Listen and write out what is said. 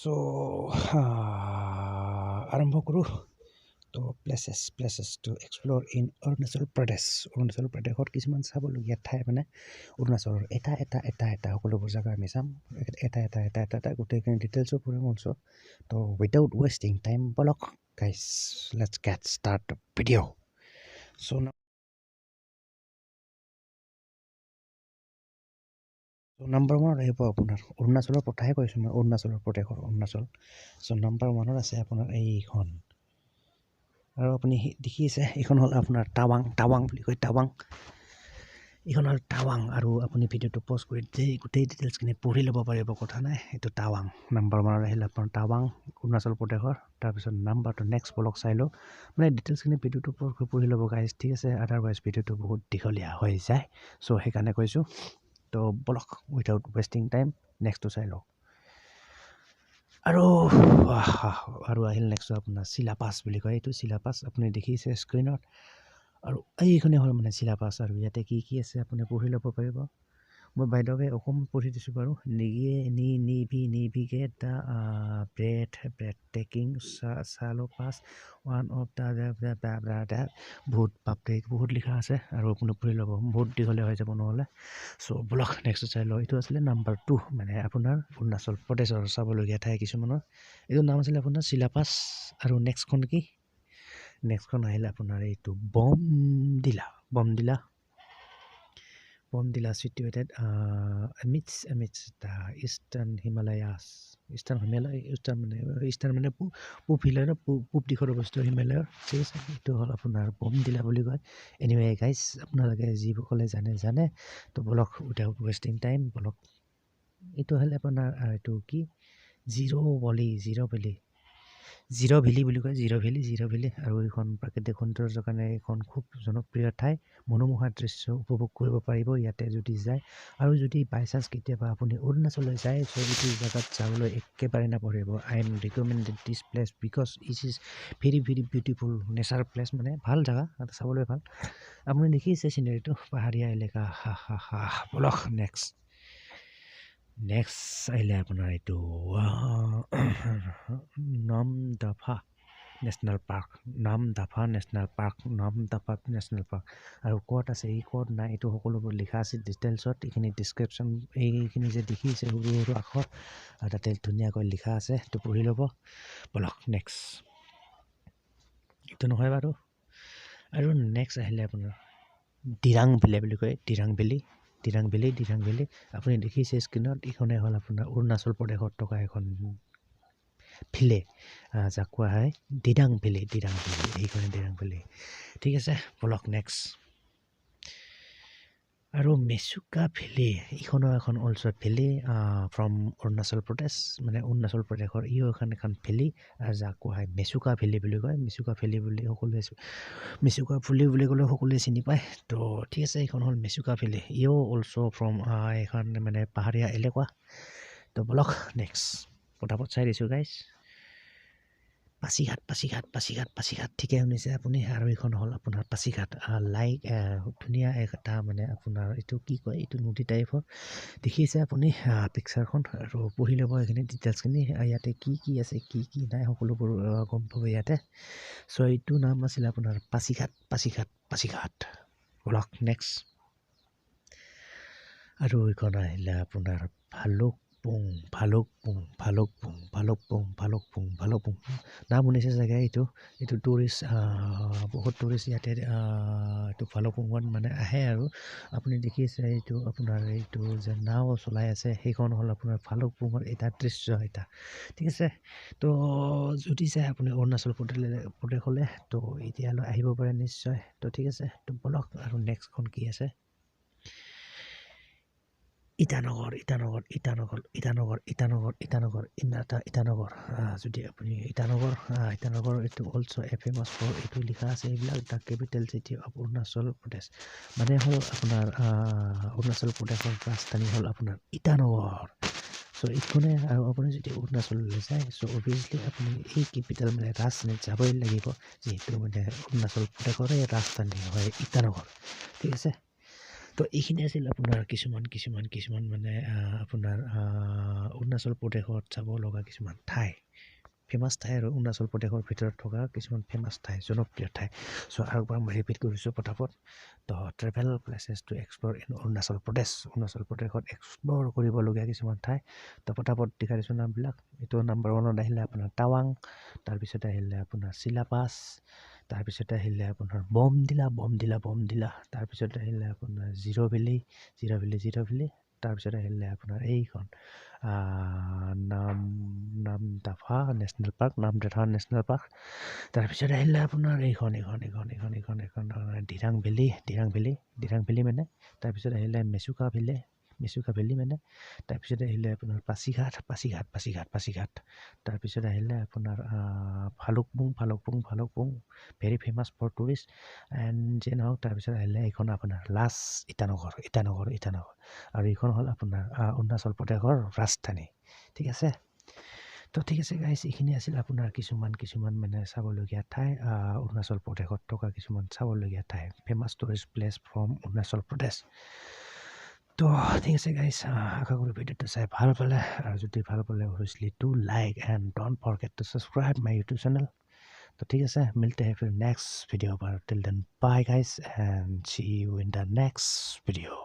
So আৰম্ভ কৰোঁ তো places to explore in Arunachal প্ৰদেশত কিছুমান চাবলগীয়া ঠাই মানে অৰুণাচলৰ এটা সকলোবোৰ জেগা আমি চাম এটা গোটেইখিনি ডিটেইলছৰ পৰিম অলছ' তো উইদাউট ৱেষ্টিং টাইম বলক guys let's get start video' so' number ওৱানত আহিব আপোনাৰ অৰুণাচলৰ কথাহে কৈছোঁ মই অৰুণাচল চ' নাম্বাৰ ওৱানত আছে আপোনাৰ এইখন আৰু আপুনি দেখিছে এইখন হ'ল আপোনাৰ টাৱাং বুলি কয় এইখন হ'ল টাৱাং আৰু আপুনি ভিডিঅ'টো পজ কৰি গোটেই ডিটেইলছখিনি পঢ়ি ল'ব পাৰিব কথা নাই এইটো টাৱাং নাম্বাৰ ওৱানত আহিলে আপোনাৰ টাৱাং অৰুণাচল প্ৰদেশৰ তাৰপিছত নাম্বাৰটো নেক্সট ব্লক চাই লওঁ মানে ডিটেইলছখিনি ভিডিঅ'টো পঢ়ি ল'ব গাইজ ঠিক আছে আদাৰৱাইজ ভিডিঅ'টো বহুত দীঘলীয়া হৈ যায় চ' সেইকাৰণে কৈছোঁ তো বলক উইথাউট ৱেষ্টিং টাইম নেক্সটটো চাই লওঁ আৰু আহিল নেক্সট আপোনাৰ চিলাপাছ বুলি কয় এইটো চিলাপাছ আপুনি দেখিছে স্ক্ৰীনত আৰু এইখনে হ'ল মানে চিলাপাছ আৰু ইয়াতে কি আছে আপুনি পঢ়ি ল'ব পাৰিব মই বাইদেৱে অকণমান পঢ়ি দিছোঁ বাৰু নিভিগে দ্য ব্ৰেড টেকিং চালোপাছ ওৱান অফ দ্য বহুত লিখা আছে আৰু আপুনি পঢ়ি ল'ব বহুত দীঘলীয়া হৈ যাব নহ'লে চ' ব্লক নেক্সট চাই লওঁ এইটো আছিলে নাম্বাৰ 2 মানে আপোনাৰ অৰুণাচল প্ৰদেশৰ চাবলগীয়া ঠাই কিছুমানৰ এইটো নাম আছিলে আপোনাৰ চিলাপাছ আৰু নেক্সটখন আহিলে আপোনাৰ এইটো বমডিলা চিটুৱেটেড এমিটছ দ্য ইষ্টাৰ্ণ মানে পূব হিমালয়ৰ পূব দিশত অৱস্থিত হিমালয়ৰ ঠিক আছে এইটো হ'ল আপোনাৰ বমডিলা বুলি কয় এনিৱে গাইজ আপোনালোকে যিসকলে জানে তো বলক উইদাউট ৱেষ্টিং টাইম বলক এইটো হ'লে আপোনাৰ এইটো কি জিৰ' ভেলী বুলি কয় জিৰ' ভেলী আৰু এইখন প্ৰাকৃতিক সৌন্দৰ্যৰ কাৰণে এইখন খুব জনপ্ৰিয় ঠাই মনোমোহা দৃশ্য উপভোগ কৰিব পাৰিব ইয়াতে যদি যায় আৰু যদি বাই চান্স কেতিয়াবা আপুনি অৰুণাচললৈ যায় চ' এইটো জেগাত যাবলৈ একেবাৰে নপৰিব I am recommended this place because it is very beautiful nature place মানে ভাল জেগা চাবলৈ ভাল আপুনি দেখিছে চিনেৰীটো পাহাৰীয়া এলেকা বলক নেক্সট আহিলে আপোনাৰ এইটো নামদাফা নেশ্যনেল পাৰ্ক আৰু ক'ত আছে এই ক'ত নাই এইটো সকলোবোৰ লিখা আছে ডিটেইলছত এইখিনি ডিছক্ৰিপশ্যন এইখিনি যে দেখিছে সৰু আখৰ আৰু তাতে ধুনীয়াকৈ লিখা আছে এইটো পঢ়ি ল'ব বলক নেক্সট এইটো নহয় বাৰু আৰু নেক্সট আহিলে আপোনাৰ দিৰাং ভেলী বুলি কয় দিৰাং ভেলী আপুনি দেখিছে স্ক্ৰীণত এইখনে হ'ল আপোনাৰ অৰুণাচল প্ৰদেশত থকা এখন ভিলে যাক কোৱা হয় দিৰাং ভেলী এইখনে দিৰাং ভেলী ঠিক আছে বলক নেক্সট আৰু মেচুকা ভেলী এইখনো এখন also' valley from Arunachal Pradesh মানে অৰুণাচল প্ৰদেশৰ ইও এখন ভেলী যাক কোৱা হয় মেচুকা ভেলী বুলি কয় মেচুকা ভেলী বুলি ক'লে সকলোৱে চিনি পায় তো ঠিক আছে এইখন হ'ল মেচুকা ভেলী ইও অলছ' ফ্ৰম এখন মানে পাহাৰীয়া এলেকা তো বলক নেক্সট পটাপট চাই দিছোঁ গাইজ পাছিঘাট ঠিকে শুনিছে আপুনি আৰু এইখন হ'ল আপোনাৰ পাছিঘাট ধুনীয়া এটা মানে আপোনাৰ এইটো কি কয় এইটো নদী টাইপৰ দেখিছে আপুনি পিকচাৰখন আৰু পঢ়ি ল'ব এইখিনি ডিটেইলছখিনি ইয়াতে কি আছে কি নাই সকলোবোৰ গম পাব ইয়াতে চ' এইটো নাম আছিলে আপোনাৰ পাছিঘাট বলক নেক্সট আৰু এইখন আহিলে আপোনাৰ ভালুকপুং নাম শুনিছে চাগে এইটো টুৰিষ্ট বহুত টুৰিষ্ট ইয়াতে এইটো ভালুকপুঙত মানে আহে আৰু আপুনি দেখিছে এইটো আপোনাৰ এইটো যে নাও চলাই আছে সেইখন হ'ল আপোনাৰ ভালুকপুঙৰ এটা দৃশ্য এটা ঠিক আছে তো যদি যায় আপুনি অৰুণাচল প্ৰদেশলৈ তো এতিয়ালৈ আহিব পাৰে নিশ্চয় তো ঠিক আছে তো বলক আৰু নেক্সটখন কি আছে ইটানগৰ যদি আপুনি ইটানগৰ এইটো অলছ' ফেমাছ ফৰ এইটো লিখা আছে এইবিলাক the capital city of Arunachal Pradesh মানে হ'ল আপোনাৰ অৰুণাচল প্ৰদেশৰ ৰাজধানী হ'ল আপোনাৰ ইটানগৰ চ' এইখনে আৰু আপুনি যদি অৰুণাচললৈ যায় চ' অভিয়াছলি আপুনি এই কেপিটেল মানে ৰাজধানীত যাবই লাগিব যিহেতু মানে অৰুণাচল প্ৰদেশৰে ৰাজধানী হয় ইটানগৰ ঠিক আছে তো এইখিনি আছিল আপোনাৰ কিছুমান মানে আপোনাৰ অৰুণাচল প্ৰদেশত চাব লগা কিছুমান ঠাই ফেমাছ ঠাই আৰু অৰুণাচল প্ৰদেশৰ ভিতৰত থকা কিছুমান ফেমাছ ঠাই জনপ্ৰিয় ঠাই চ' আৰু একবাৰ মই ৰিপিট কৰিছোঁ পটাপট তো travel places to explore in Arunachal প্ৰদেশত এক্সপ্ল'ৰ কৰিবলগীয়া কিছুমান ঠাই তো পটাপট দেখাই দিছোঁ নামবিলাক এইটো নাম্বাৰ 1ত আহিলে আপোনাৰ টাৱাং তাৰপিছতে আহিলে আপোনাৰ চিলাপাছ তাৰপিছতে আহিলে আপোনাৰ বমডিলা তাৰপিছতে আহিলে আপোনাৰ জিৰ' ভেলী তাৰপিছতে আহিলে আপোনাৰ এইখন নামদাফা নেশ্যনেল পাৰ্ক তাৰপিছতে আহিলে আপোনাৰ এইখন দিৰাং ভেলী মানে তাৰপিছত আহিলে মেচুকা ভেলী মানে তাৰপিছতে আহিলে আপোনাৰ পাছিঘাট তাৰপিছত আহিলে আপোনাৰ Bhalukpong very famous for tourist and যে নহওক তাৰপিছত আহিলে এইখন আপোনাৰ লাষ্ট ইটানগৰ আৰু এইখন হ'ল আপোনাৰ অৰুণাচল প্ৰদেশৰ ৰাজধানী ঠিক আছে তো ঠিক আছে গাইজ এইখিনি আছিল আপোনাৰ কিছুমান মানে চাবলগীয়া ঠাই অৰুণাচল প্ৰদেশত থকা কিছুমান চাবলগীয়া ঠাই famous tourist place from Arunachal Pradesh তো ঠিক আছে গাইজ আশা কৰোঁ ভিডিঅ'টো চাই ভাল পালে আৰু যদি ভাল পালে obviously do like and don't forget to subscribe my YouTube channel तो ठीक है मिलते हैं फिर नेक्स्ट वीडियो पर till then bye guys and see you in the next video